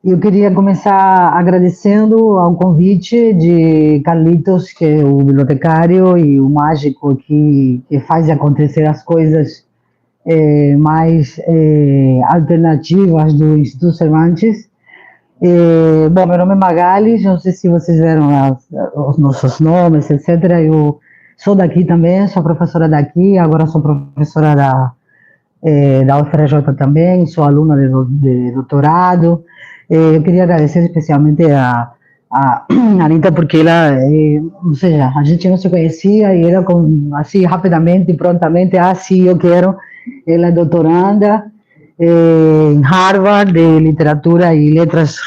Eu queria começar agradecendo ao convite de Carlitos, que é o bibliotecário e o mágico que faz acontecer as coisas mais alternativas do Instituto Cervantes. Bom, meu nome é Magali, não sei se vocês viram os nossos nomes, etc. Eu sou daqui também, sou professora daqui, agora sou professora da UFRJ também, sou aluna de doutorado. Eu queria agradecer especialmente a Anitta, porque ela, ou seja, a gente não se conhecia e ela, assim, rapidamente e prontamente, sim, eu quero. Ela é doutoranda em Harvard de Literatura e Letras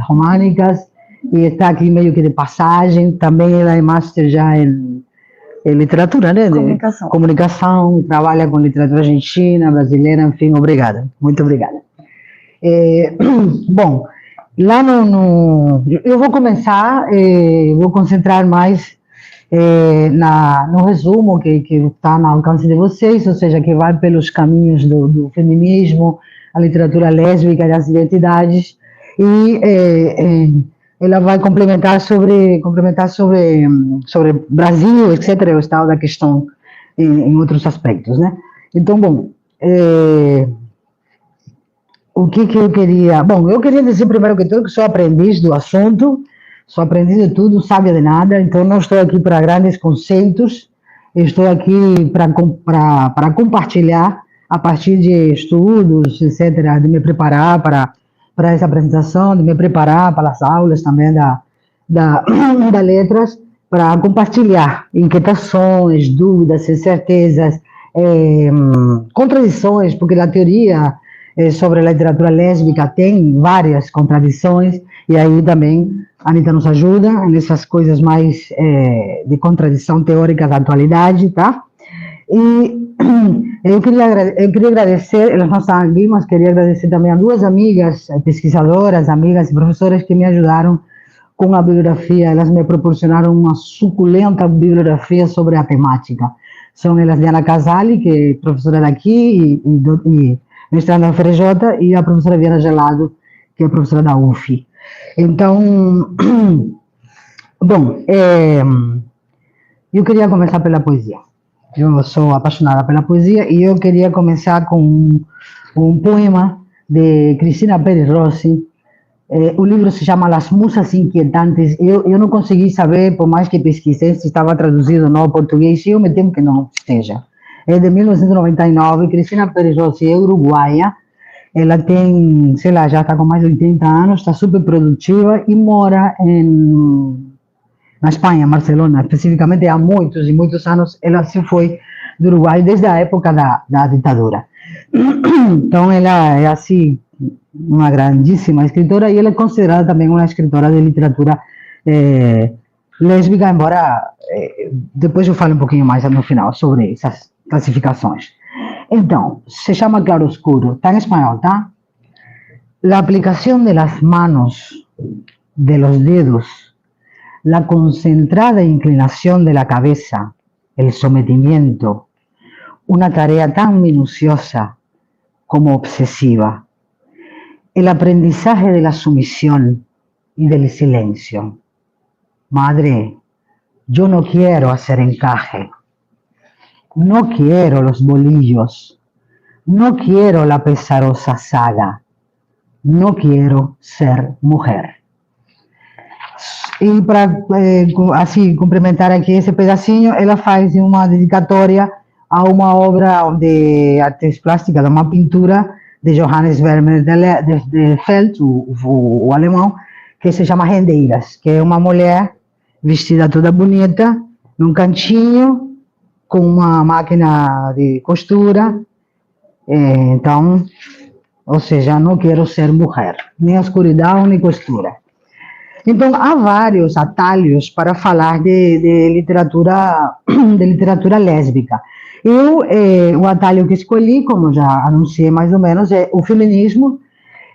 Românicas e está aqui meio que de passagem. Também ela é master já em literatura, né? Comunicação, trabalha com literatura argentina, brasileira, enfim, obrigada, muito obrigada. Bom, lá eu vou começar, vou concentrar mais no resumo que está no alcance de vocês, ou seja, que vai pelos caminhos do feminismo, a literatura lésbica e das identidades, e ela vai complementar sobre Brasil, etc., o estado da questão em outros aspectos, né? Então, bom, o que eu queria... Bom, eu queria dizer primeiro que tudo que sou aprendiz do assunto, sou aprendiz de tudo, sábia de nada, então não estou aqui para grandes conceitos, estou aqui para compartilhar a partir de estudos, etc., de me preparar para essa apresentação, de me preparar para as aulas também da letras, para compartilhar inquietações, dúvidas, incertezas, contradições, porque na teoria sobre a literatura lésbica tem várias contradições, e aí também a Anitta nos ajuda nessas coisas mais de contradição teórica da atualidade, tá? E eu queria agradecer, elas não estão aqui, mas queria agradecer também a duas amigas, pesquisadoras, amigas e professoras que me ajudaram com a bibliografia. Elas me proporcionaram uma suculenta bibliografia sobre a temática. São elas Diana Casali, que é professora daqui e mestrada na UFRJ, e a professora Viana Gelado, que é professora da UF. Então, bom, eu queria começar pela poesia. Eu sou apaixonada pela poesia e eu queria começar com um poema de Cristina Pérez Rossi. O livro se chama Las Musas Inquietantes. Eu não consegui saber, por mais que pesquisei, se estava traduzido ou não ao português, e eu me temo que não esteja. É de 1999, Cristina Pérez Rossi é uruguaia, ela tem, sei lá, já está com mais de 80 anos, está super produtiva e mora na Espanha, Barcelona, especificamente há muitos e muitos anos. Ela se foi do Uruguai desde a época da ditadura. Então ela é, assim, uma grandíssima escritora e ela é considerada também uma escritora de literatura lésbica, embora depois eu fale um pouquinho mais no final sobre essas clasificações. Então, se chama Claroscuro, está en español, ¿tá? La aplicación de las manos, de los dedos, la concentrada inclinación de la cabeza, el sometimiento, una tarea tan minuciosa como obsesiva, el aprendizaje de la sumisión y del silencio. Madre, yo no quiero hacer encaje. No quiero los bolillos, no quiero la pesarosa saga, no quiero ser mujer. E para, assim, complementar aqui esse pedacinho, ela faz uma dedicatória a uma obra de artes plásticas, a uma pintura de Johannes Vermeer de Feld, o alemão, que se chama Rendeiras, que é uma mulher vestida toda bonita, num cantinho, com uma máquina de costura. Então, ou seja, não quero ser mulher, nem escuridão, nem costura. Então, há vários atalhos para falar de literatura lésbica. O atalho que escolhi, como já anunciei mais ou menos, é o feminismo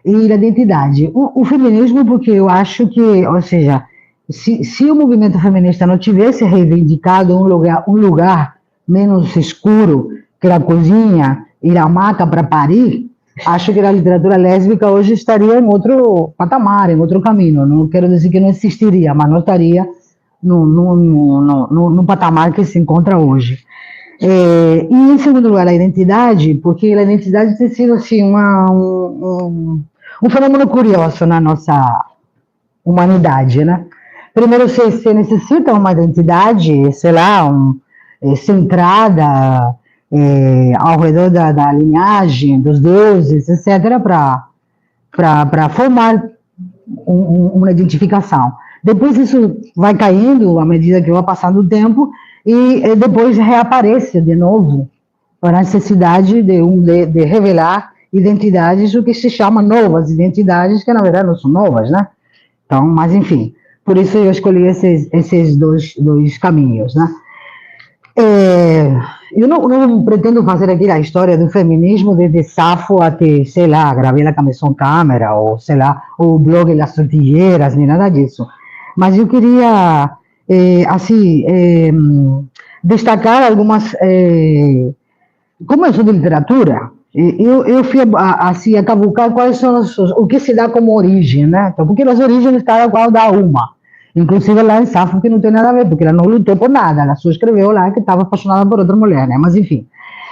e a identidade. O feminismo, porque eu acho que, ou seja, se o movimento feminista não tivesse reivindicado um lugar menos escuro que a cozinha e a maca para parir, acho que a literatura lésbica hoje estaria em outro patamar, em outro caminho. Não quero dizer que não existiria, mas não estaria no patamar que se encontra hoje. E, em segundo lugar, a identidade, porque a identidade tem sido assim, um fenômeno curioso na nossa humanidade, né? Primeiro, você necessita uma identidade, sei lá, centrada ao redor da linhagem, dos deuses, etc., para formar uma identificação. Depois isso vai caindo à medida que vai passando o tempo e depois reaparece de novo a necessidade de revelar identidades, o que se chama novas identidades, que na verdade não são novas, né? Então, mas enfim, por isso eu escolhi esses dois caminhos, né? Eu não pretendo fazer aqui a história do feminismo desde Safo até, sei lá, Gabriela Cameson Câmara, ou sei lá, o blog Las Tortilleras, nem nada disso. Mas eu queria, assim, destacar algumas. Como eu sou de literatura, eu fui assim, a cavucar quais são o que se dá como origem, né? Então, porque as origens cada qual dá uma. Inclusive lá em Safo, que não tem nada a ver, porque ela não lutou por nada, ela só escreveu lá que estava apaixonada por outra mulher, né? Mas enfim,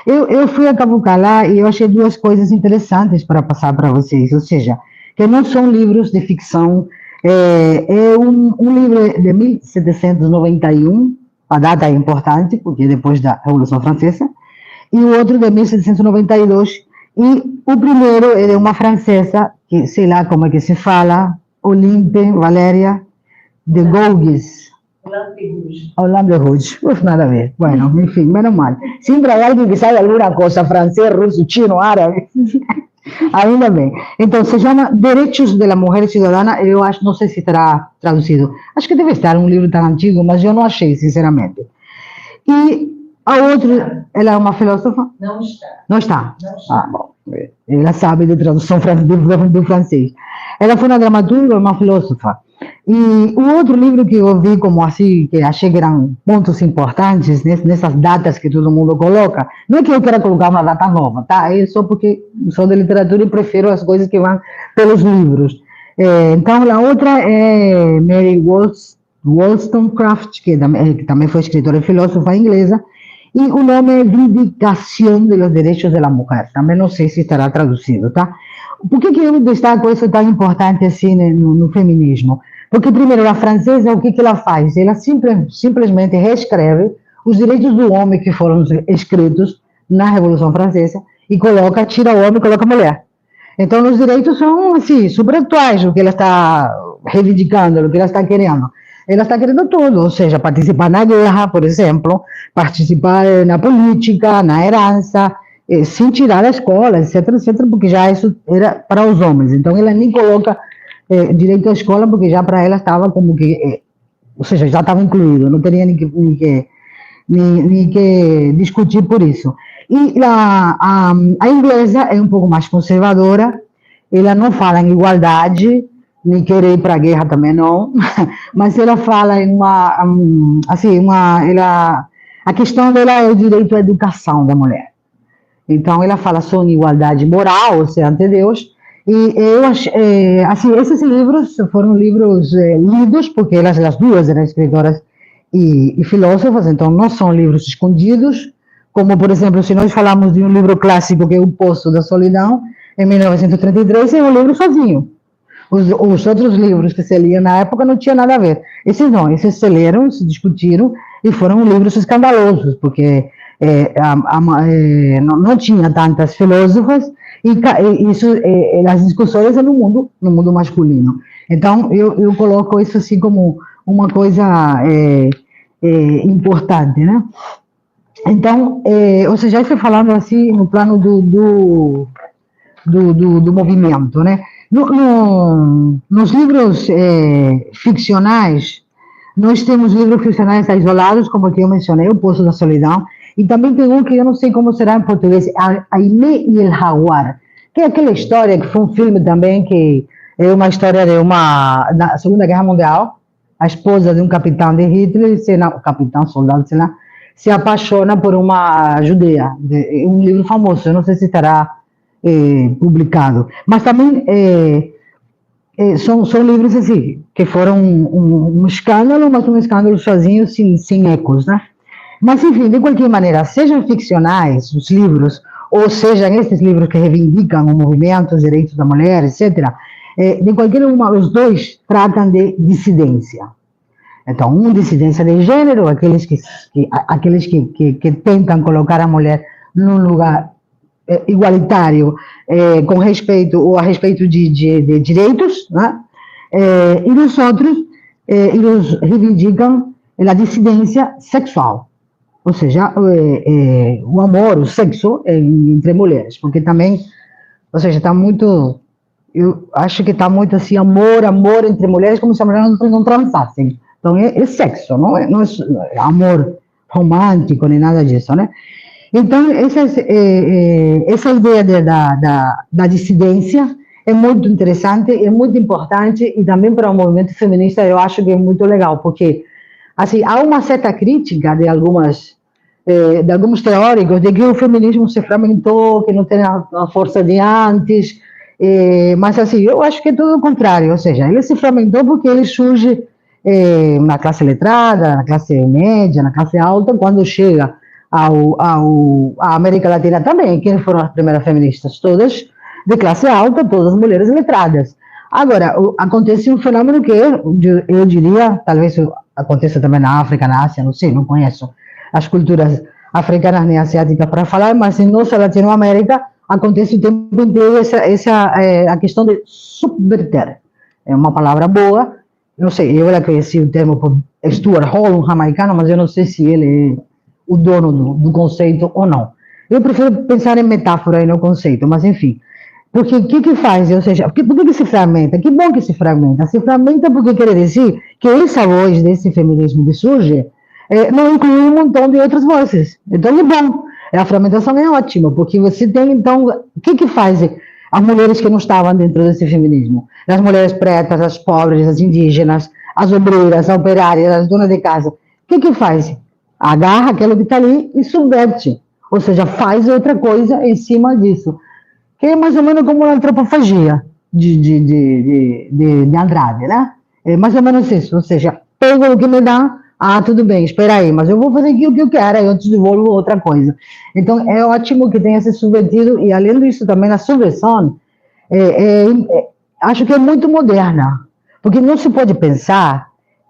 eu fui a cavucar lá e eu achei duas coisas interessantes para passar para vocês, ou seja, que não são livros de ficção, um livro de 1791, a data é importante, porque é depois da Revolução Francesa, e o outro de 1792, e o primeiro é de uma francesa, que sei lá como é que se fala, Olympe Valéria de Gouges. Hollande Rouge. Uf, nada a ver. Bueno, enfim, menos mal. Sempre há alguém que sabe alguma coisa, francês, russo, chino, árabe. Ainda bem. Então, se chama Direitos da Mulher Cidadana, eu acho, não sei se estará traduzido. Acho que deve estar um livro tão antigo, mas eu não achei, sinceramente. E a outra, ela é uma filósofa? Não está. Não está? Não está. Ah, bom. Ela sabe de tradução do francês. Ela foi uma dramaturga, uma filósofa. E o outro livro que eu vi como assim, que achei que eram pontos importantes nessas datas que todo mundo coloca, não é que eu queira colocar uma data nova, tá? É só porque sou de literatura e prefiro as coisas que vão pelos livros. Então, a outra é Mary Wollstonecraft, que também foi escritora e filósofa inglesa, e o nome é Vindicação dos Direitos da Mulher. Também não sei se estará traduzido, tá? Por que eu destaco isso tão importante assim no feminismo? Porque, primeiro, a francesa, o que ela faz? Ela simplesmente reescreve os direitos do homem que foram escritos na Revolução Francesa e tira o homem e coloca a mulher. Então, os direitos são, assim, super atuais, o que ela está reivindicando, o que ela está querendo. Ela está querendo tudo, ou seja, participar na guerra, por exemplo, participar na política, na herança, sem tirar a escola, etc., etc., porque já isso era para os homens. Então, ela nem coloca direito à escola, porque já para ela estava como que, ou seja, já estava incluído, não teria nem que discutir por isso. E a inglesa é um pouco mais conservadora, ela não fala em igualdade, nem querer ir para a guerra também não, mas ela fala em a questão dela é o direito à educação da mulher. Então, ela fala só em igualdade moral, ou seja, ante Deus, e eu achei, assim, esses livros foram livros lidos, porque as duas eram escritoras e filósofas, então não são livros escondidos, como, por exemplo, se nós falamos de um livro clássico, que é O Poço da Solidão, em 1933, é um livro sozinho. Os outros livros que se liam na época não tinha nada a ver. Esses não, esses se leram, se discutiram, e foram livros escandalosos, porque não tinha tantas filósofas, e isso, as discussões no mundo masculino. Então, eu coloco isso assim como uma coisa importante, né? Então, ou seja, isso falando assim no plano do movimento, né? Nos livros ficcionais, nós temos livros ficcionais isolados, como que eu mencionei, O Poço da Solidão, e também tem um que eu não sei como será em português, Aimé e el Jaguar, que é aquela história que foi um filme também, que é uma história da Segunda Guerra Mundial, a esposa de um capitão de Hitler, capitão, soldado, sei lá, se apaixona por uma judeia. Um livro famoso, eu não sei se estará publicado. Mas também são livros assim, que foram um escândalo, mas um escândalo sozinho, sem ecos, né? Mas, enfim, de qualquer maneira, sejam ficcionais os livros, ou sejam esses livros que reivindicam o movimento, os direitos da mulher, etc., de qualquer uma, os dois tratam de dissidência. Então, dissidência de gênero, aqueles que tentam colocar a mulher num lugar igualitário, com respeito, ou a respeito de direitos, né? E os outros, eles reivindicam a dissidência sexual, ou seja, o amor, o sexo entre mulheres, porque também, ou seja, está muito, eu acho que está muito assim, amor entre mulheres, como se as mulheres não transassem. Então, é sexo, não é amor romântico, nem nada disso, né? Então, essa ideia da dissidência é muito interessante, é muito importante, e também para o movimento feminista eu acho que é muito legal, porque assim, há uma certa crítica de alguns teóricos de que o feminismo se fragmentou, que não tem a força de antes, mas assim, eu acho que é tudo o contrário, ou seja, ele se fragmentou porque ele surge na classe letrada, na classe média, na classe alta, quando chega à América Latina também. Quem foram as primeiras feministas? Todas de classe alta, todas mulheres letradas. Agora, acontece um fenômeno que eu diria, talvez aconteça também na África, na Ásia, não sei, não conheço as culturas africanas nem asiáticas para falar, mas em nossa Latinoamérica acontece o tempo inteiro a questão de subverter. É uma palavra boa, não sei, eu conheci o termo por Stuart Hall, um jamaicano, mas eu não sei se ele é o dono do conceito ou não. Eu prefiro pensar em metáfora e no conceito, mas enfim. Porque o que faz? Ou seja, por que se fragmenta? Que bom que se fragmenta. Se fragmenta porque quer dizer que essa voz desse feminismo que surge não inclui um montão de outras vozes. Então é bom. A fragmentação é ótima, porque você tem, então, o que faz as mulheres que não estavam dentro desse feminismo? As mulheres pretas, as pobres, as indígenas, as obreiras, as operárias, as donas de casa. O que faz? Agarra aquilo que está ali e subverte. Ou seja, faz outra coisa em cima disso. Que é mais ou menos como a antropofagia de Andrade, né? É mais ou menos isso. Ou seja, pego o que me dá, tudo bem, espera aí, mas eu vou fazer aquilo que eu quero, aí eu te devolvo outra coisa. Então, é ótimo que tenha se subvertido, e além disso, também a subversão, acho que é muito moderna, porque não se pode pensar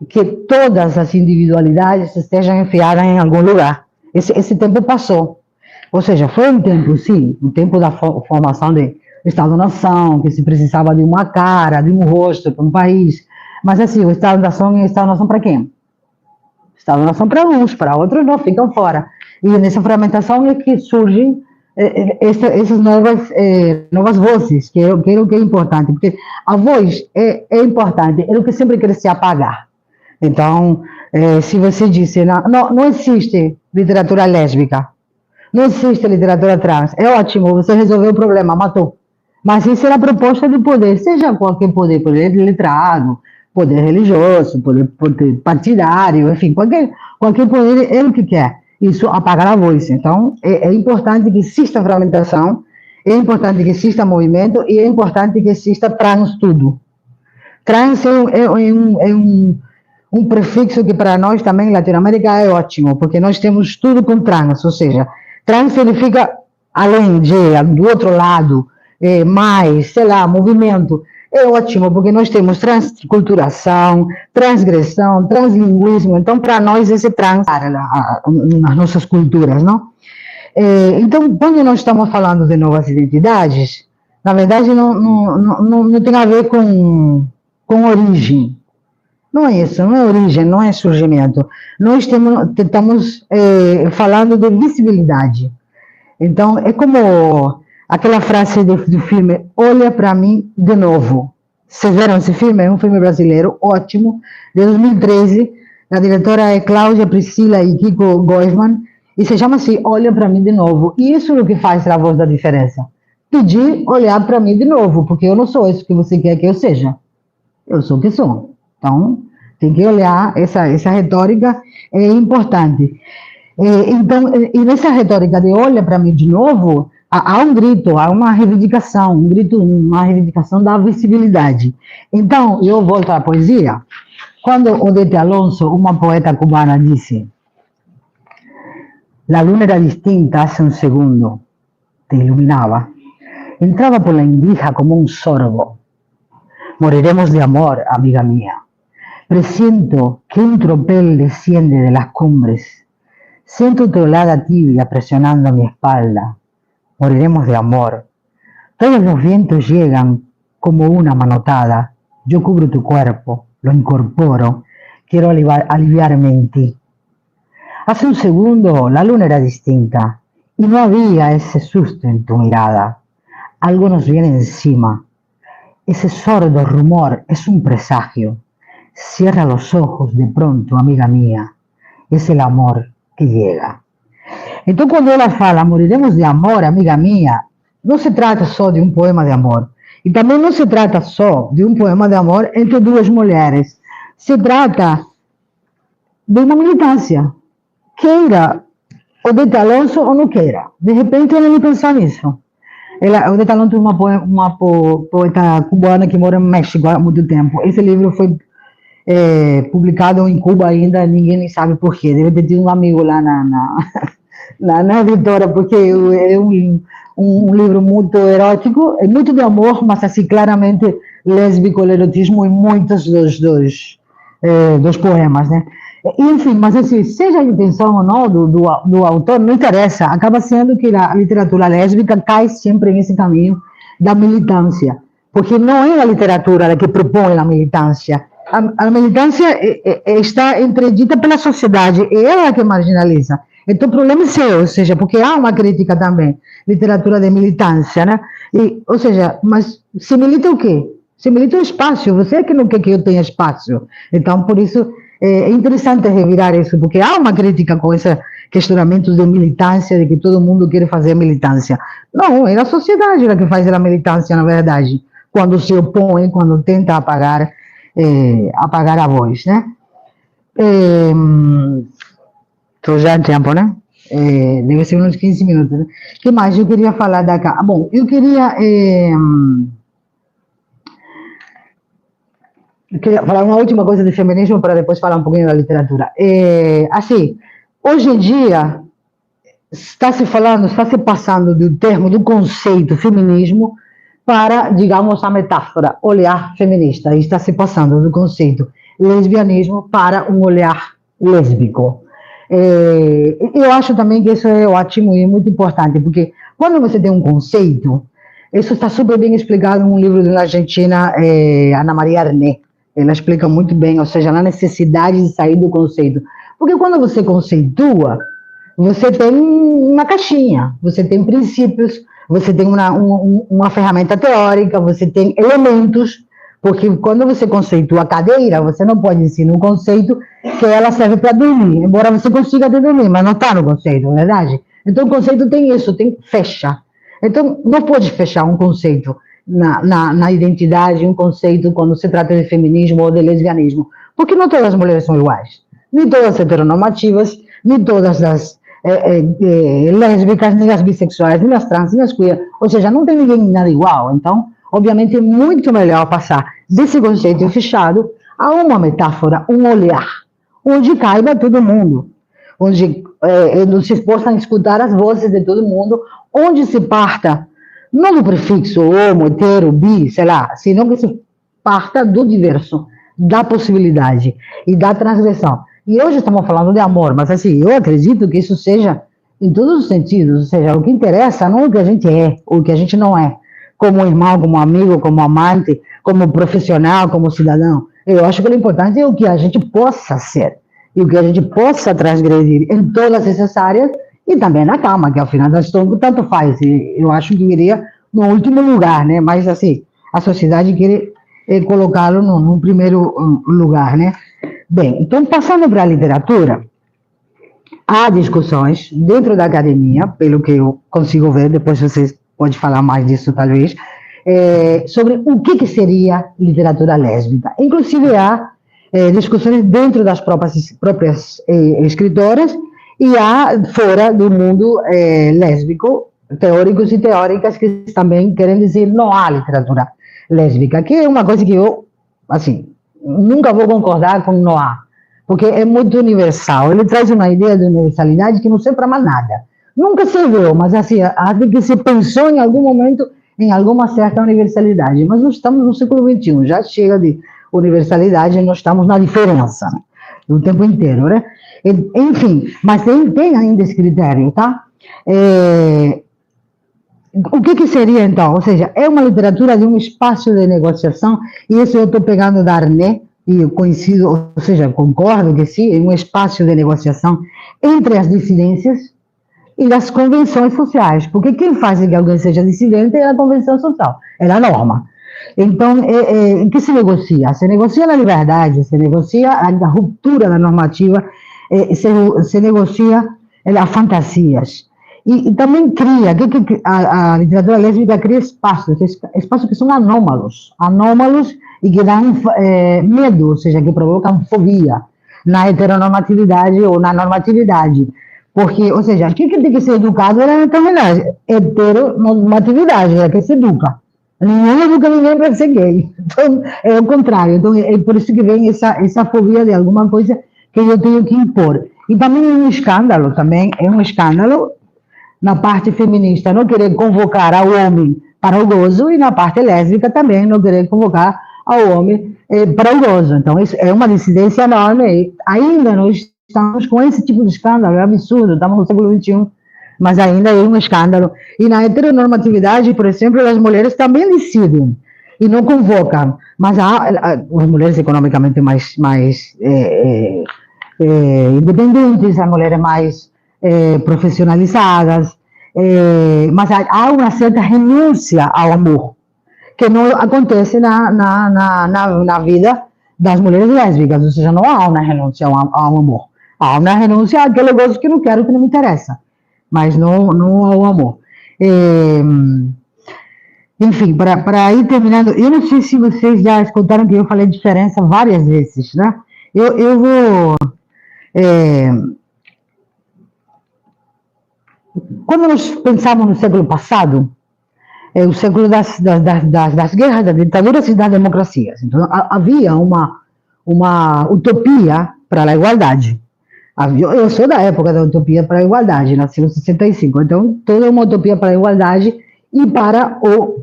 que todas as individualidades estejam enfiadas em algum lugar. Esse tempo passou. Ou seja, foi um tempo, sim, um tempo da formação de Estado-nação, que se precisava de uma cara, de um rosto para um país. Mas assim, o Estado-nação é Estado-nação para quem? Estado-nação para uns, para outros não, ficam fora. E nessa fragmentação é que surgem essas novas vozes, que é o que é importante, porque a voz é importante, é o que sempre quer se apagar. Então, se você disse, não existe literatura lésbica, não existe literatura trans, é ótimo, você resolveu o problema, matou. Mas isso era a proposta de poder, seja qualquer poder letrado, poder religioso, poder partidário, enfim, qualquer poder é o que quer. Isso apagar a voz. Então, é importante que exista fragmentação, é importante que exista movimento e é importante que exista trans tudo. Trans é um prefixo que para nós também, em Latinoamérica, é ótimo, porque nós temos tudo com trans, ou seja, trans significa além do outro lado, mais, sei lá, movimento. É ótimo, porque nós temos transculturação, transgressão, translinguismo, então para nós esse trans nas nossas culturas, não? Então, quando nós estamos falando de novas identidades, na verdade não tem a ver com origem. Não é isso, não é origem, não é surgimento. Nós estamos falando de visibilidade. Então, é como aquela frase do filme, olha para mim de novo. Vocês viram esse filme? É um filme brasileiro, ótimo, de 2013. A diretora é Cláudia Priscila e Kiko Goisman, e se chama assim, olha para mim de novo. E isso é o que faz a voz da diferença. Pedir olhar para mim de novo, porque eu não sou isso que você quer que eu seja. Eu sou o que sou. Então, tem que olhar, essa retórica é importante. Então, e nessa retórica de olha para mim de novo, há um grito, há uma reivindicação, uma reivindicação da visibilidade. Então, eu volto à poesia. Quando Odete Alonso, uma poeta cubana, disse: La luna era distinta hace un segundo, te iluminaba, entraba por la endija como un sorbo. Moriremos de amor, amiga mía. Presiento que un tropel desciende de las cumbres. Siento tu helada tibia presionando mi espalda. Moriremos de amor. Todos los vientos llegan como una manotada. Yo cubro tu cuerpo, lo incorporo. Quiero aliviarme en ti. Hace un segundo la luna era distinta y no había ese susto en tu mirada. Algo nos viene encima. Ese sordo rumor es un presagio. Cierra los ojos de pronto, amiga mía. Es el amor que llega. Então, quando ela fala moriremos de amor, amiga minha, não se trata só de um poema de amor. E também não se trata só de um poema de amor entre duas mulheres. Se trata de uma militância. Queira Odete Alonso ou não queira. De repente, ela não pensa nisso. Odete Alonso é uma poeta cubana que mora no México há muito tempo. Esse livro foi publicado em Cuba ainda, ninguém nem sabe por quê. Deve ter tido um amigo lá na editora, porque é um livro muito erótico, é muito de amor, mas assim, claramente lésbico, erotismo em muitos dos poemas, né? Enfim, mas assim, seja a intenção ou não do autor, não interessa, acaba sendo que a literatura lésbica cai sempre nesse caminho da militância, porque não é a literatura que propõe a militância. A militância está entredita pela sociedade, e ela é a que marginaliza. Então, o problema é seu, ou seja, porque há uma crítica também, literatura de militância, né? Ou seja, mas se milita o quê? Se milita o espaço, você é que não quer que eu tenha espaço. Então, por isso, é interessante revirar isso, porque há uma crítica com esse questionamento de militância, de que todo mundo quer fazer militância. Não, é a sociedade que faz a militância, na verdade, quando se opõe, quando tenta apagar a voz, né? Estou já em tempo, né? Deve ser uns 15 minutos, né? O que mais eu queria falar da cá? Bom, eu queria falar uma última coisa de feminismo para depois falar um pouquinho da literatura. Assim, hoje em dia está se passando do termo, do conceito feminismo para, digamos, a metáfora, olhar feminista. E está se passando do conceito lesbianismo para um olhar lésbico. Eu acho também que isso é ótimo e muito importante, porque quando você tem um conceito, isso está super bem explicado em um livro da Argentina, Ana Maria Arné. Ela explica muito bem, ou seja, a necessidade de sair do conceito. Porque quando você conceitua, você tem uma caixinha, você tem princípios, você tem uma ferramenta teórica, você tem elementos, porque quando você conceitua a cadeira, você não pode ensinar um conceito que ela serve para dormir, embora você consiga até dormir, mas não está no conceito, não é verdade? Então o conceito tem isso, fecha. Então não pode fechar um conceito na identidade, um conceito quando se trata de feminismo ou de lesbianismo, porque não todas as mulheres são iguais, nem todas heteronormativas, nem todas as lésbicas, nem as bissexuais, nem as trans, nem as queer, ou seja, não tem ninguém nada igual. Então, obviamente, é muito melhor passar desse conceito fechado a uma metáfora, um olhar, onde caiba todo mundo, onde se possam escutar as vozes de todo mundo, onde se parta, não do prefixo homo, hetero, bi, sei lá, senão que se parta do diverso, da possibilidade e da transgressão. E hoje estamos falando de amor, mas assim, eu acredito que isso seja em todos os sentidos, ou seja, o que interessa não é o que a gente é, ou o que a gente não é, como irmão, como amigo, como amante, como profissional, como cidadão. Eu acho que o importante é o que a gente possa ser, e o que a gente possa transgredir em todas essas áreas, e também na cama, que ao final das contas tanto faz. E eu acho que iria no último lugar, né? Mas assim, a sociedade quer colocá-lo no primeiro lugar, né? Bem, então passando para a literatura, há discussões dentro da academia, pelo que eu consigo ver, depois vocês podem falar mais disso talvez, sobre o que seria literatura lésbica. Inclusive há discussões dentro das próprias escritoras e há fora do mundo lésbico, teóricos e teóricas que também querem dizer não há literatura lésbica, que é uma coisa que eu, assim, nunca vou concordar com não há, porque é muito universal. Ele traz uma ideia de universalidade que não serve para mais nada. Nunca se viu, mas assim, acho que se pensou em algum momento em alguma certa universalidade, mas nós estamos no século XXI, já chega de universalidade, nós estamos na diferença, né, o tempo inteiro, né? Enfim, mas tem ainda esse critério, tá? O que seria então? Ou seja, é uma literatura de um espaço de negociação, e isso eu estou pegando da Arné, e eu coincido, ou seja, concordo que sim, é um espaço de negociação entre as dissidências e as convenções sociais, porque quem faz que alguém seja dissidente é a convenção social, é a norma. Então, o que se negocia? Se negocia a liberdade, se negocia a ruptura da normativa, se negocia as fantasias. E também cria, a literatura lésbica cria espaços que são anômalos e que dão medo, ou seja, que provocam fobia na heteronormatividade ou na normatividade. Porque, ou seja, quem tem que ser educado é a heteronormatividade, é que se educa. Ninguém educa ninguém para ser gay. Então, é o contrário. Então, é por isso que vem essa fobia de alguma coisa que eu tenho que impor. E também é um escândalo, na parte feminista não querer convocar ao homem para o gozo, e na parte lésbica também não querer convocar ao homem para o gozo. Então, isso é uma dissidência enorme, e ainda nós estamos com esse tipo de escândalo, é absurdo, estamos no século XXI, mas ainda é um escândalo. E na heteronormatividade, por exemplo, as mulheres também decidem e não convocam, mas as mulheres economicamente mais independentes, as mulheres mais profissionalizadas, mas há uma certa renúncia ao amor, que não acontece na vida das mulheres lésbicas, ou seja, não há uma renúncia ao amor. Há uma renúncia àquele gosto que não quero, que não me interessa, mas não ao amor. Enfim, para ir terminando, eu não sei se vocês já escutaram que eu falei diferença várias vezes, né? Eu vou... quando nós pensamos no século passado, é o século das guerras, das ditaduras e das democracias. Então, havia uma utopia para a igualdade. Eu sou da época da utopia para a igualdade, nasci em 65, então toda uma utopia para a igualdade e para o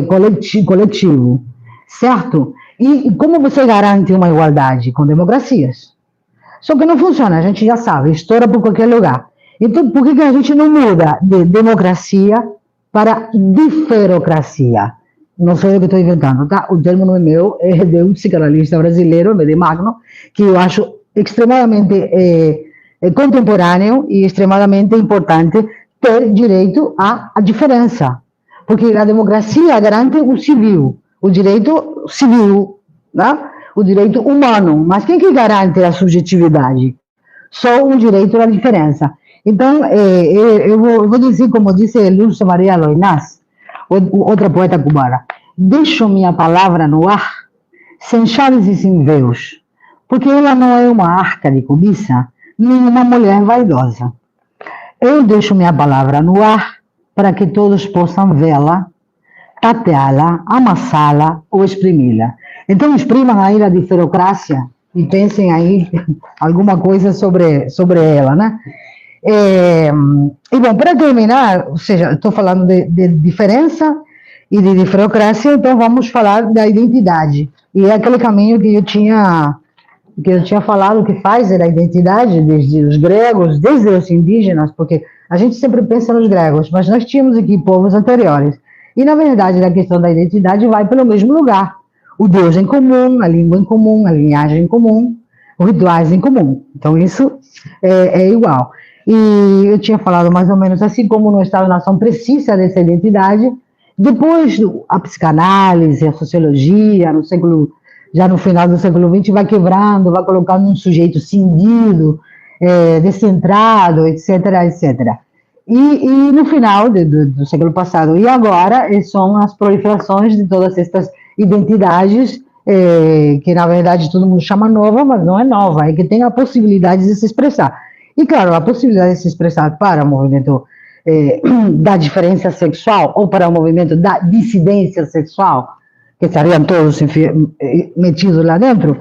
coletivo, certo? E como você garante uma igualdade? Com democracias. Só que não funciona, a gente já sabe, estoura por qualquer lugar. Então, por que a gente não muda de democracia para diferocracia? Não sou eu que estou inventando, tá? O termo não é meu, é de um psicanalista brasileiro, de Magno, que eu acho extremamente contemporâneo e extremamente importante ter direito à diferença. Porque a democracia garante o civil, o direito civil, né? O direito humano. Mas quem que garante a subjetividade? Só um direito à diferença. Então, eu vou dizer, como disse Lúcia Maria Loinás, outra poeta cubana, deixo minha palavra no ar, sem chaves e sem véus, porque ela não é uma arca de cobiça, nem uma mulher vaidosa. Eu deixo minha palavra no ar para que todos possam vê-la, tateá-la, amassá-la ou exprimi-la. Então, exprimam aí a diferocracia e pensem aí alguma coisa sobre ela, né? E bom, para terminar, ou seja, estou falando de diferença e de diferocracia, então vamos falar da identidade. E é aquele caminho que eu tinha falado que faz a identidade desde os gregos, desde os indígenas, porque a gente sempre pensa nos gregos, mas nós tínhamos aqui povos anteriores. E, na verdade, a questão da identidade vai pelo mesmo lugar. O Deus em comum, a língua em comum, a linhagem em comum, os rituais em comum. Então, isso é igual. E eu tinha falado mais ou menos assim, como no Estado-nação precisa dessa identidade. Depois, a psicanálise, a sociologia, já no final do século XX, vai quebrando, vai colocando um sujeito cindido, descentrado, etc., etc. E no final do século passado e agora, são as proliferações de todas estas identidades, que na verdade todo mundo chama nova, mas não é nova, é que tem a possibilidade de se expressar. E claro, a possibilidade de se expressar para o movimento da diferença sexual ou para o movimento da dissidência sexual, que estariam todos metidos lá dentro,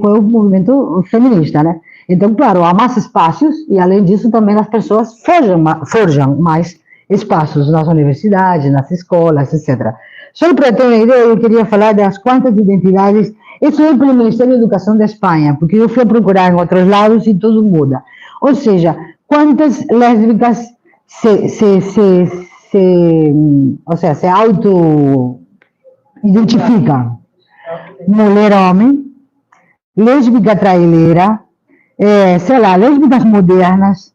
foi um movimento feminista, né? Então, claro, há mais espaços e, além disso, também as pessoas forjam mais espaços nas universidades, nas escolas, etc. Só para ter uma ideia, eu queria falar das quantas identidades. Isso é pelo Ministério da Educação da Espanha, porque eu fui procurar em outros lados e tudo muda. Ou seja, quantas lésbicas se auto-identificam? Mulher-homem, lésbica traileira, sei lá, lésbicas modernas,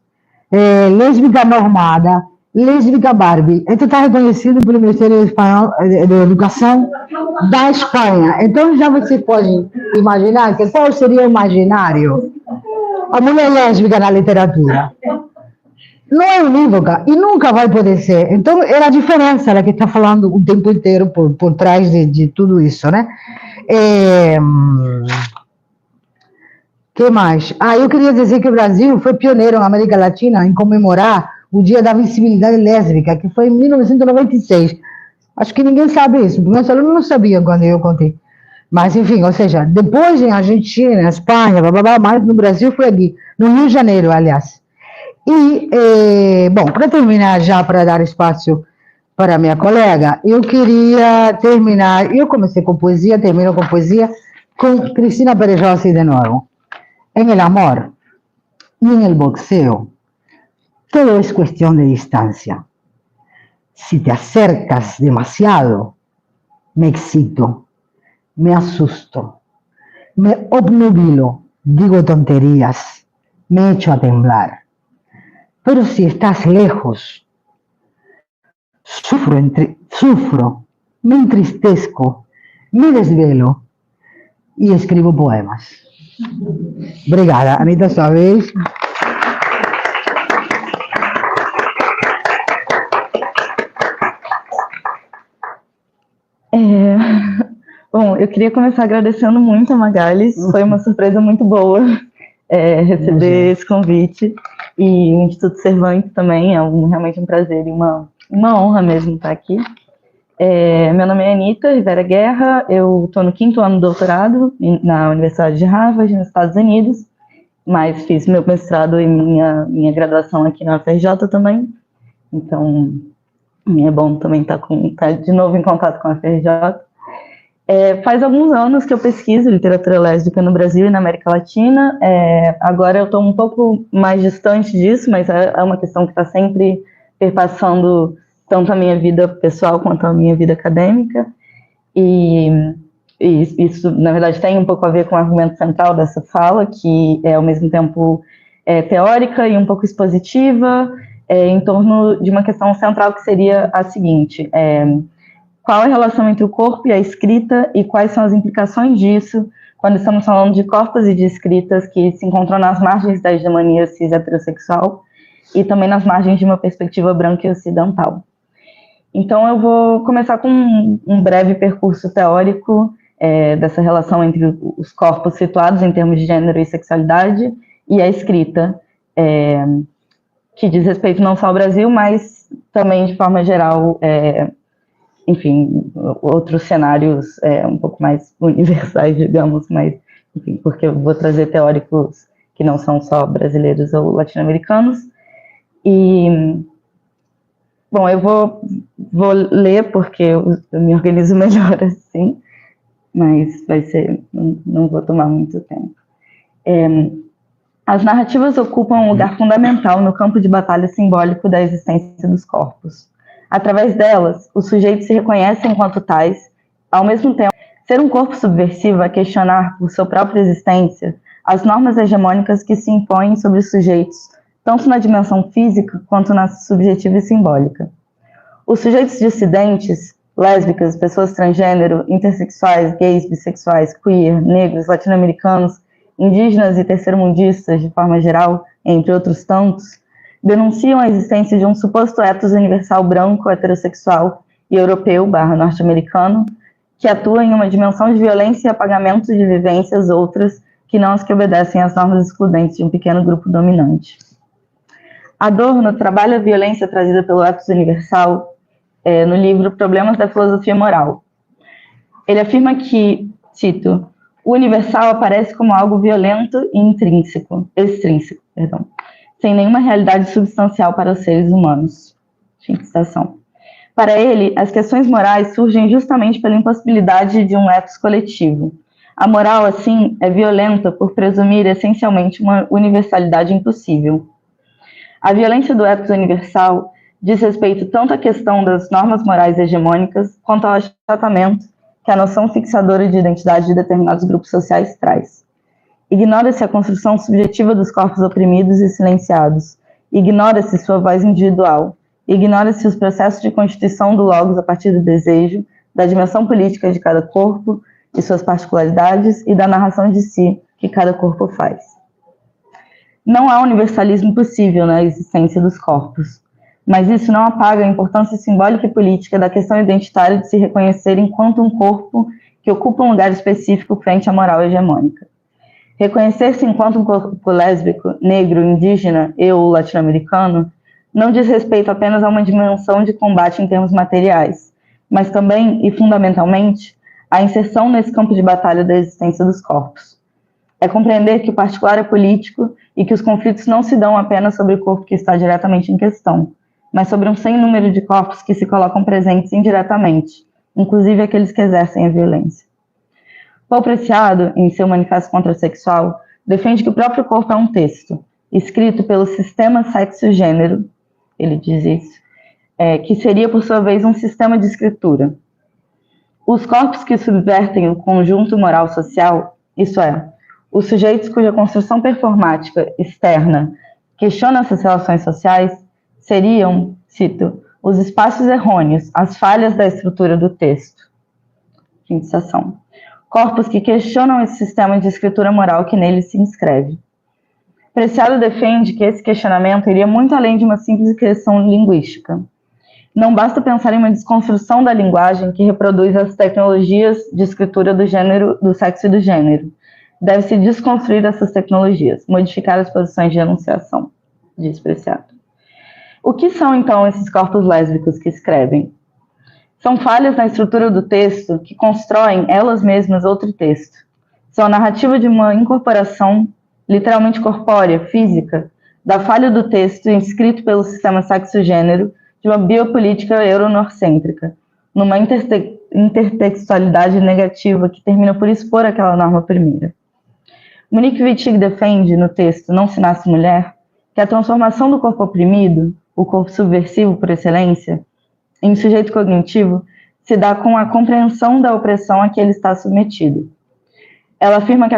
lésbica normada, lésbica Barbie. Isso está reconhecido pelo Ministério Espanhol da Educação da Espanha. Então já você pode imaginar que qual seria o imaginário? A mulher lésbica na literatura. Não é unívoca e nunca vai poder ser. Então é a diferença ela que está falando o tempo inteiro por trás de tudo isso, né? Que mais? Eu queria dizer que o Brasil foi pioneiro na América Latina em comemorar o Dia da Visibilidade Lésbica, que foi em 1996. Acho que ninguém sabe isso, porque meus alunos não sabiam quando eu contei. Mas, enfim, ou seja, depois em Argentina, Espanha, mas no Brasil foi aqui, no Rio de Janeiro, aliás. E, bom, para terminar já, para dar espaço para minha colega, eu queria terminar, eu comecei com poesia, termino com poesia, com Cristina Pérez Rossi de novo. En el amor y en el boxeo, todo es cuestión de distancia. Si te acercas demasiado, me excito, me asusto, me obnubilo, digo tonterías, me echo a temblar. Pero si estás lejos, sufro, me entristezco, me desvelo y escribo poemas. Obrigada, Anita, sua vez. Bom, eu queria começar agradecendo muito a Magali, foi uma surpresa muito boa receber esse convite, e o Instituto Cervantes também, realmente um prazer e uma honra mesmo estar aqui. Meu nome é Anita Rivera Guerra, eu estou no 5º ano do doutorado na Universidade de Harvard, nos Estados Unidos, mas fiz meu mestrado e minha graduação aqui na UFRJ também, então é bom também estar de novo em contato com a UFRJ. Faz alguns anos que eu pesquiso literatura lésbica no Brasil e na América Latina, agora eu estou um pouco mais distante disso, mas é uma questão que está sempre perpassando tanto a minha vida pessoal quanto a minha vida acadêmica, e isso, na verdade, tem um pouco a ver com o argumento central dessa fala, que é, ao mesmo tempo, teórica e um pouco expositiva, em torno de uma questão central que seria a seguinte: qual a relação entre o corpo e a escrita, e quais são as implicações disso quando estamos falando de corpos e de escritas que se encontram nas margens da hegemonia cis heterossexual e também nas margens de uma perspectiva branca e ocidental. Então, eu vou começar com um breve percurso teórico dessa relação entre os corpos situados em termos de gênero e sexualidade e a escrita, que diz respeito não só ao Brasil, mas também, de forma geral, enfim, outros cenários um pouco mais universais, digamos, mas, enfim, porque eu vou trazer teóricos que não são só brasileiros ou latino-americanos. E, bom, eu vou ler porque eu me organizo melhor assim, mas vai ser, não vou tomar muito tempo. As narrativas ocupam um lugar fundamental no campo de batalha simbólico da existência dos corpos. Através delas, os sujeitos se reconhecem enquanto tais, ao mesmo tempo, ser um corpo subversivo é questionar, por sua própria existência, as normas hegemônicas que se impõem sobre os sujeitos, tanto na dimensão física quanto na subjetiva e simbólica. Os sujeitos dissidentes, lésbicas, pessoas transgênero, intersexuais, gays, bissexuais, queer, negros, latino-americanos, indígenas e terceiro-mundistas, de forma geral, entre outros tantos, denunciam a existência de um suposto ethos universal branco, heterossexual e europeu/norte-americano, que atua em uma dimensão de violência e apagamento de vivências outras que não as que obedecem às normas excludentes de um pequeno grupo dominante. Adorno trabalha a violência trazida pelo ethos universal no livro Problemas da Filosofia Moral. Ele afirma que, cito, o universal aparece como algo violento e extrínseco, sem nenhuma realidade substancial para os seres humanos. Fim de citação. Para ele, as questões morais surgem justamente pela impossibilidade de um ethos coletivo. A moral, assim, é violenta por presumir essencialmente uma universalidade impossível. A violência do ethos universal diz respeito tanto à questão das normas morais hegemônicas quanto ao achatamento que a noção fixadora de identidade de determinados grupos sociais traz. Ignora-se a construção subjetiva dos corpos oprimidos e silenciados, ignora-se sua voz individual, ignora-se os processos de constituição do logos a partir do desejo, da dimensão política de cada corpo e suas particularidades e da narração de si que cada corpo faz. Não há universalismo possível na existência dos corpos, mas isso não apaga a importância simbólica e política da questão identitária de se reconhecer enquanto um corpo que ocupa um lugar específico frente à moral hegemônica. Reconhecer-se enquanto um corpo lésbico, negro, indígena e ou latino-americano não diz respeito apenas a uma dimensão de combate em termos materiais, mas também, e fundamentalmente, a inserção nesse campo de batalha da existência dos corpos. É compreender que o particular é político e que os conflitos não se dão apenas sobre o corpo que está diretamente em questão, mas sobre um sem número de corpos que se colocam presentes indiretamente, inclusive aqueles que exercem a violência. Paul Preciado, em seu Manifesto Contrasexual, defende que o próprio corpo é um texto, escrito pelo sistema sexo-gênero, ele diz isso, que seria, por sua vez, um sistema de escritura. Os corpos que subvertem o conjunto moral social, isso é, os sujeitos cuja construção performática externa questiona essas relações sociais, seriam, cito, os espaços errôneos, as falhas da estrutura do texto. Fim de citação. Corpos que questionam esse sistema de escritura moral que nele se inscreve. Preciado defende que esse questionamento iria muito além de uma simples questão linguística. Não basta pensar em uma desconstrução da linguagem que reproduz as tecnologias de escritura do gênero, do sexo e do gênero. Deve-se desconstruir essas tecnologias, modificar as posições de enunciação, diz Preciado. O que são, então, esses corpos lésbicos que escrevem? São falhas na estrutura do texto que constroem elas mesmas outro texto. São a narrativa de uma incorporação, literalmente corpórea, física, da falha do texto inscrito pelo sistema sexo-gênero de uma biopolítica euronorcêntrica, numa intertextualidade negativa que termina por expor aquela norma primeira. Monique Wittig defende, no texto Não se nasce mulher, que a transformação do corpo oprimido, o corpo subversivo por excelência, em sujeito cognitivo, se dá com a compreensão da opressão a que ele está submetido. Ela afirma que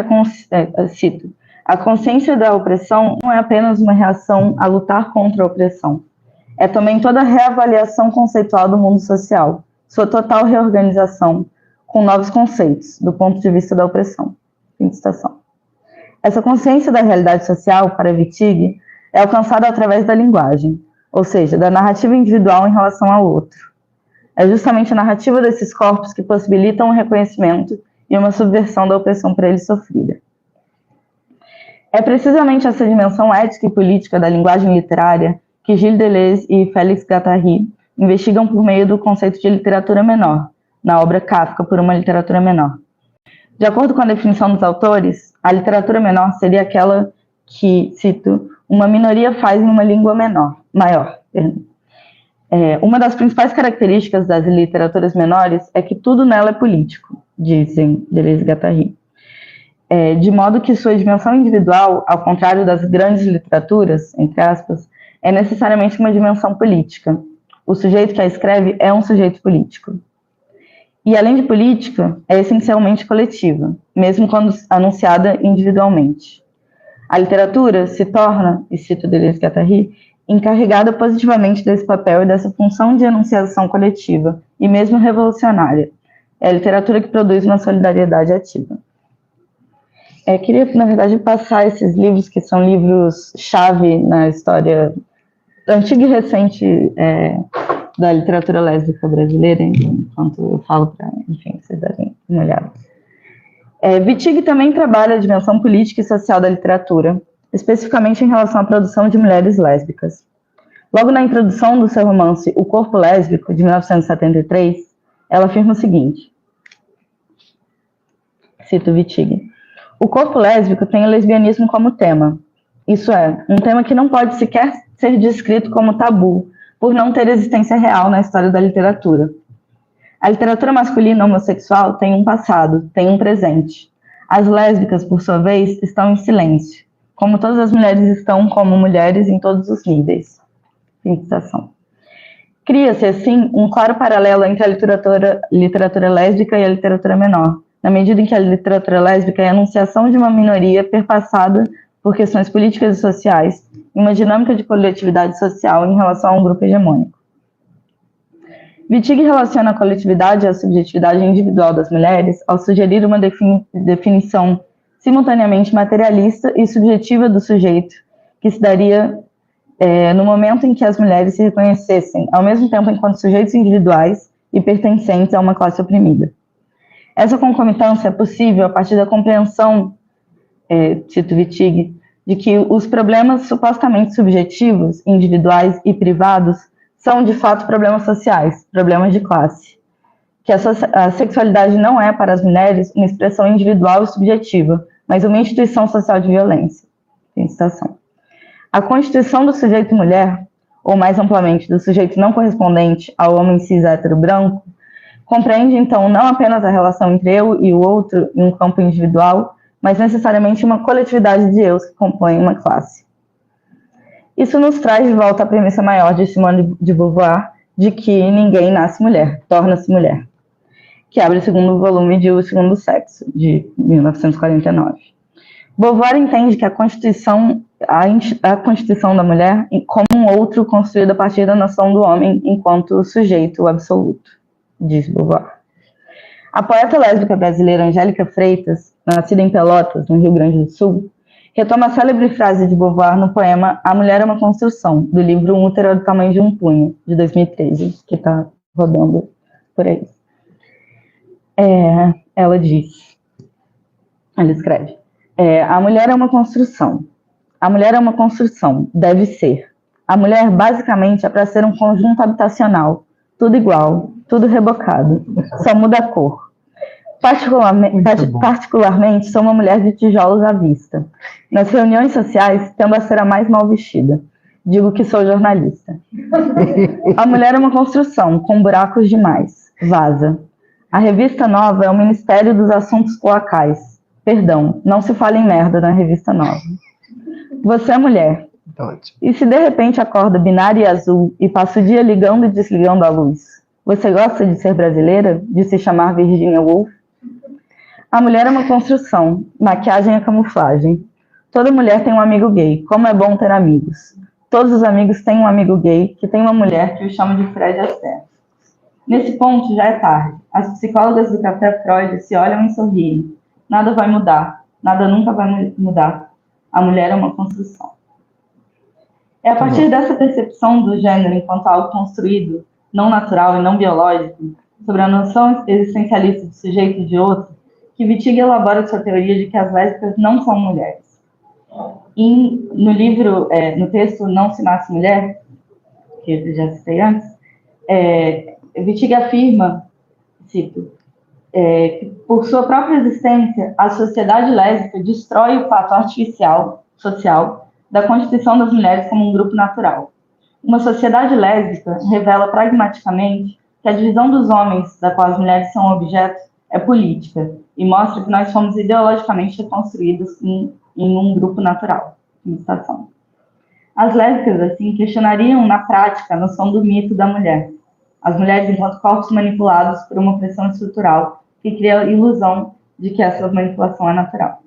cito, a consciência da opressão não é apenas uma reação a lutar contra a opressão. É também toda a reavaliação conceitual do mundo social, sua total reorganização, com novos conceitos, do ponto de vista da opressão. Fim de citação. Essa consciência da realidade social, para Wittig, é alcançada através da linguagem, ou seja, da narrativa individual em relação ao outro. É justamente a narrativa desses corpos que possibilitam o reconhecimento e uma subversão da opressão por eles sofrida. É precisamente essa dimensão ética e política da linguagem literária que Gilles Deleuze e Félix Guattari investigam por meio do conceito de literatura menor, na obra Kafka, por uma literatura menor. De acordo com a definição dos autores, a literatura menor seria aquela que, cito, uma minoria faz em uma língua maior. Uma das principais características das literaturas menores é que tudo nela é político, dizem Deleuze e Guattari. De modo que sua dimensão individual, ao contrário das grandes literaturas, entre aspas, é necessariamente uma dimensão política. O sujeito que a escreve é um sujeito político. E, além de política, é essencialmente coletiva, mesmo quando anunciada individualmente. A literatura se torna, e cito Deleuze e Guattari, encarregada positivamente desse papel e dessa função de enunciação coletiva, e mesmo revolucionária. É a literatura que produz uma solidariedade ativa. Queria, na verdade, passar esses livros, que são livros-chave na história antiga e recente da literatura lésbica brasileira, enquanto eu falo para, enfim, vocês darem uma olhada. Wittig também trabalha a dimensão política e social da literatura, especificamente em relação à produção de mulheres lésbicas. Logo na introdução do seu romance O Corpo Lésbico, de 1973, ela afirma o seguinte, cito Wittig: o corpo lésbico tem o lesbianismo como tema. Isso é, um tema que não pode sequer ser descrito como tabu, por não ter existência real na história da literatura. A literatura masculina homossexual tem um passado, tem um presente. As lésbicas, por sua vez, estão em silêncio, como todas as mulheres estão como mulheres em todos os níveis. Fim de citação. Cria-se, assim, um claro paralelo entre a literatura lésbica e a literatura menor, na medida em que a literatura lésbica é a enunciação de uma minoria perpassada por questões políticas e sociais, em uma dinâmica de coletividade social em relação a um grupo hegemônico. Wittig relaciona a coletividade e a subjetividade individual das mulheres ao sugerir uma definição simultaneamente materialista e subjetiva do sujeito, que se daria no momento em que as mulheres se reconhecessem, ao mesmo tempo enquanto sujeitos individuais e pertencentes a uma classe oprimida. Essa concomitância é possível a partir da compreensão, cito Wittig, de que os problemas supostamente subjetivos, individuais e privados são, de fato, problemas sociais, problemas de classe. Que a sexualidade não é, para as mulheres, uma expressão individual e subjetiva, mas uma instituição social de violência. Tem citação. A constituição do sujeito mulher, ou mais amplamente, do sujeito não correspondente ao homem cis hétero branco, compreende, então, não apenas a relação entre eu e o outro em um campo individual, mas necessariamente uma coletividade de eus que compõem uma classe. Isso nos traz de volta à premissa maior de Simone de Beauvoir, de que ninguém nasce mulher, torna-se mulher, que abre o segundo volume de O Segundo Sexo, de 1949. Beauvoir entende que a Constituição da mulher como um outro construído a partir da noção do homem enquanto sujeito absoluto, diz Beauvoir. A poeta lésbica brasileira Angélica Freitas, nascida em Pelotas, no Rio Grande do Sul, retoma a célebre frase de Beauvoir no poema A Mulher é uma Construção, do livro Um Útero é do Tamanho de um Punho, de 2013, que está rodando por aí. Ela escreve, a mulher é uma construção. A mulher é uma construção, deve ser. A mulher, basicamente, é para ser um conjunto habitacional, tudo igual, tudo rebocado, só muda a cor. Particularmente, sou uma mulher de tijolos à vista. Nas reuniões sociais, tendo a ser a mais mal vestida. Digo que sou jornalista. A mulher é uma construção, com buracos demais. Vaza. A revista nova é o Ministério dos Assuntos Coacais. Perdão, não se fala em merda na revista nova. Você é mulher. E se de repente acorda binária e azul e passa o dia ligando e desligando a luz? Você gosta de ser brasileira? De se chamar Virginia Woolf? A mulher é uma construção, maquiagem é camuflagem. Toda mulher tem um amigo gay, como é bom ter amigos. Todos os amigos têm um amigo gay que tem uma mulher que o chama de Fred Astaire. Nesse ponto já é tarde. As psicólogas do Café Freud se olham e sorriem. Nada vai mudar, nada nunca vai mudar. A mulher é uma construção. É a partir dessa percepção do gênero enquanto algo construído, não natural e não biológico, sobre a noção existencialista de sujeito e de outro, que Wittig elabora sua teoria de que as lésbicas não são mulheres. No livro, no texto Não se nasce mulher, que eu já citei antes, Wittig afirma, cito, que por sua própria existência, a sociedade lésbica destrói o fato artificial, social, da constituição das mulheres como um grupo natural. Uma sociedade lésbica revela pragmaticamente que a divisão dos homens, da qual as mulheres são objetos, é política, e mostra que nós somos ideologicamente reconstruídos em um grupo natural. As lésbicas, assim, questionariam na prática a noção do mito da mulher. As mulheres enquanto corpos manipulados por uma pressão estrutural que cria a ilusão de que essa manipulação é natural.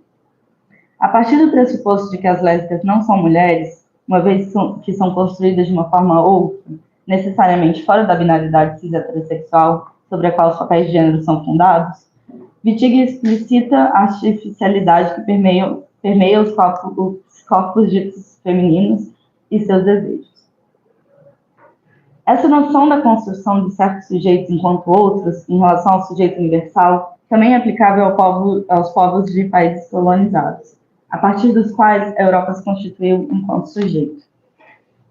A partir do pressuposto de que as lésbicas não são mulheres, uma vez que são construídas de uma forma ou outra, necessariamente fora da binaridade cis-heterossexual, sobre a qual os papéis de gênero são fundados, Wittig explicita a artificialidade que permeia os corpos ditos femininos e seus desejos. Essa noção da construção de certos sujeitos enquanto outros, em relação ao sujeito universal, também é aplicável aos povos de países colonizados, a partir dos quais a Europa se constituiu enquanto sujeito.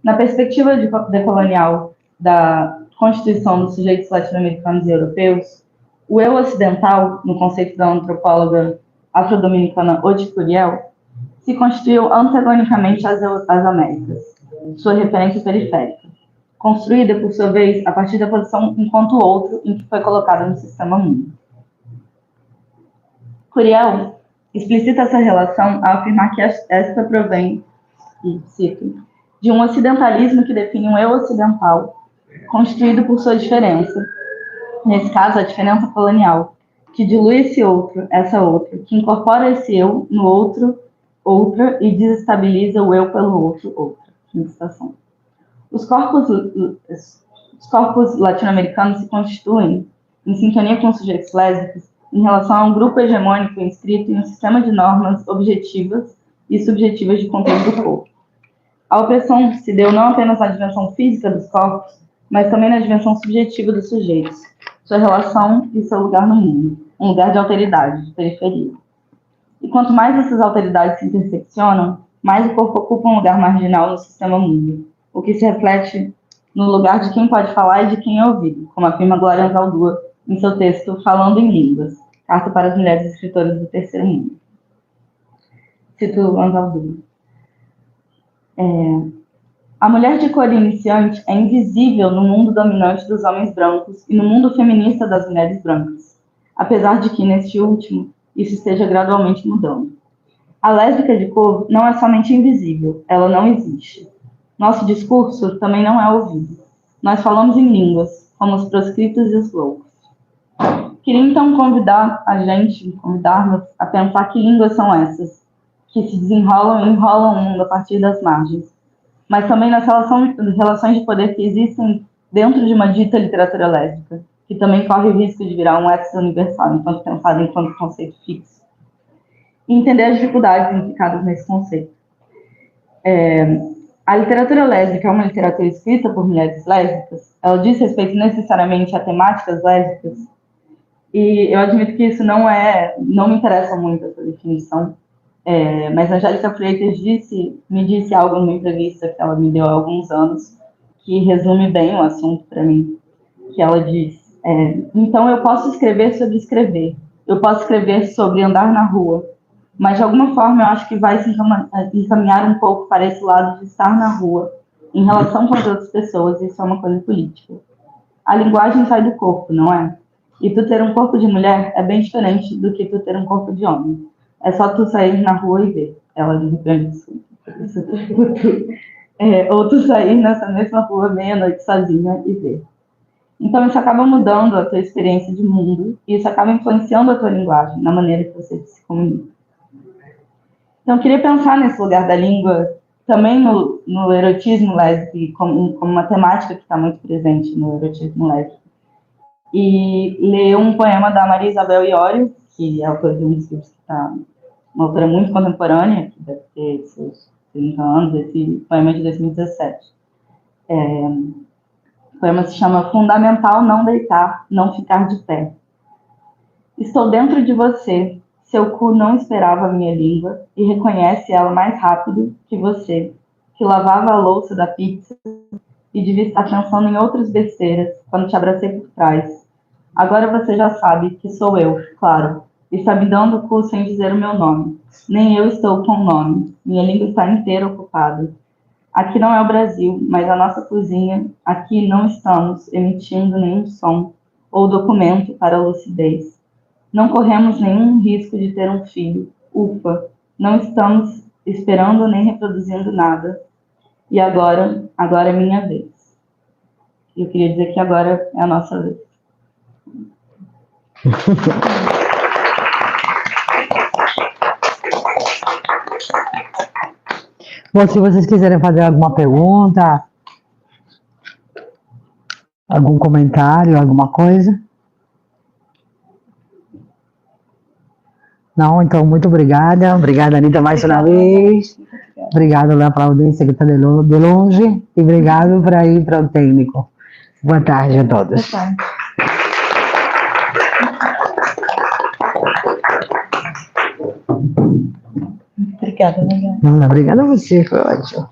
Na perspectiva decolonial da Constituição dos Sujeitos Latino-Americanos e Europeus, o eu ocidental, no conceito da antropóloga afro-dominicana Oti Curiel, se constituiu antagonicamente às Américas, sua referência periférica, construída, por sua vez, a partir da posição enquanto outro em que foi colocada no sistema mundo. Curiel explicita essa relação ao afirmar que esta provém, e cito, de um ocidentalismo que define um eu ocidental, constituído por sua diferença, nesse caso a diferença colonial, que dilui esse outro, essa outra, que incorpora esse eu no outro, outra, e desestabiliza o eu pelo outro, outra. Os corpos latino-americanos se constituem, em sintonia com os sujeitos lésbicos, em relação a um grupo hegemônico inscrito em um sistema de normas objetivas e subjetivas de conteúdo do corpo. A opressão se deu não apenas na dimensão física dos corpos, mas também na dimensão subjetiva dos sujeitos, sua relação e seu lugar no mundo, um lugar de alteridade, de periferia. E quanto mais essas alteridades se interseccionam, mais o corpo ocupa um lugar marginal no sistema mundo, o que se reflete no lugar de quem pode falar e de quem é ouvido, como afirma Glória Anzaldúa em seu texto Falando em Línguas, Carta para as Mulheres Escritoras do Terceiro Mundo. Cito Anzaldúa. A mulher de cor iniciante é invisível no mundo dominante dos homens brancos e no mundo feminista das mulheres brancas, apesar de que, neste último, isso esteja gradualmente mudando. A lésbica de cor não é somente invisível, ela não existe. Nosso discurso também não é ouvido. Nós falamos em línguas, como os proscritos e os loucos. Queria então convidar-nos a pensar que línguas são essas, que se desenrolam e enrolam o mundo a partir das margens, mas também nas relações de poder que existem dentro de uma dita literatura lésbica, que também corre o risco de virar um ethos universal, enquanto pensado enquanto conceito fixo. E entender as dificuldades implicadas nesse conceito. A literatura lésbica é uma literatura escrita por mulheres lésbicas? Ela diz respeito necessariamente a temáticas lésbicas? E eu admito que isso não me interessa muito, essa definição. Mas a Angélica Freitas me disse algo numa entrevista que ela me deu há alguns anos, que resume bem o assunto para mim, que ela diz, então eu posso escrever sobre escrever, eu posso escrever sobre andar na rua, mas de alguma forma eu acho que vai se encaminhar um pouco para esse lado de estar na rua, em relação com as outras pessoas, e isso é uma coisa política. A linguagem sai do corpo, não é? E tu ter um corpo de mulher é bem diferente do que tu ter um corpo de homem. É só tu sair na rua e ver. Ela me repreende isso. Ou tu sair nessa mesma rua meia-noite sozinha e ver. Então isso acaba mudando a tua experiência de mundo e isso acaba influenciando a tua linguagem, na maneira que você se comunica. Então eu queria pensar nesse lugar da língua, também no erotismo lésbico, como uma temática que está muito presente no erotismo lésbico. E ler um poema da Maria Isabel Iorio, que é autora de um dos livros que está... uma autora muito contemporânea, que deve ter seus 30 anos, esse poema é de 2017. O poema se chama Fundamental Não Deitar, Não Ficar de Pé. Estou dentro de você, seu cu não esperava a minha língua e reconhece ela mais rápido que você, que lavava a louça da pizza e devia estar pensando em outras besteiras quando te abracei por trás. Agora você já sabe que sou eu, claro. Está me dando o cu sem dizer o meu nome. Nem eu estou com o nome. Minha língua está inteira ocupada. Aqui não é o Brasil, mas a nossa cozinha. Aqui não estamos emitindo nenhum som ou documento para a lucidez. Não corremos nenhum risco de ter um filho. Ufa, não estamos esperando nem reproduzindo nada. E agora é minha vez. Eu queria dizer que agora é a nossa vez. Bom, se vocês quiserem fazer alguma pergunta, algum comentário, alguma coisa. Não, então, muito obrigada. Obrigada, Anitta, mais uma vez. Obrigado lá para a audiência que está de longe. E obrigado para ir para o técnico. Boa tarde a todos. Boa tarde. Obrigada, Maria. Obrigada a você, foi ótimo.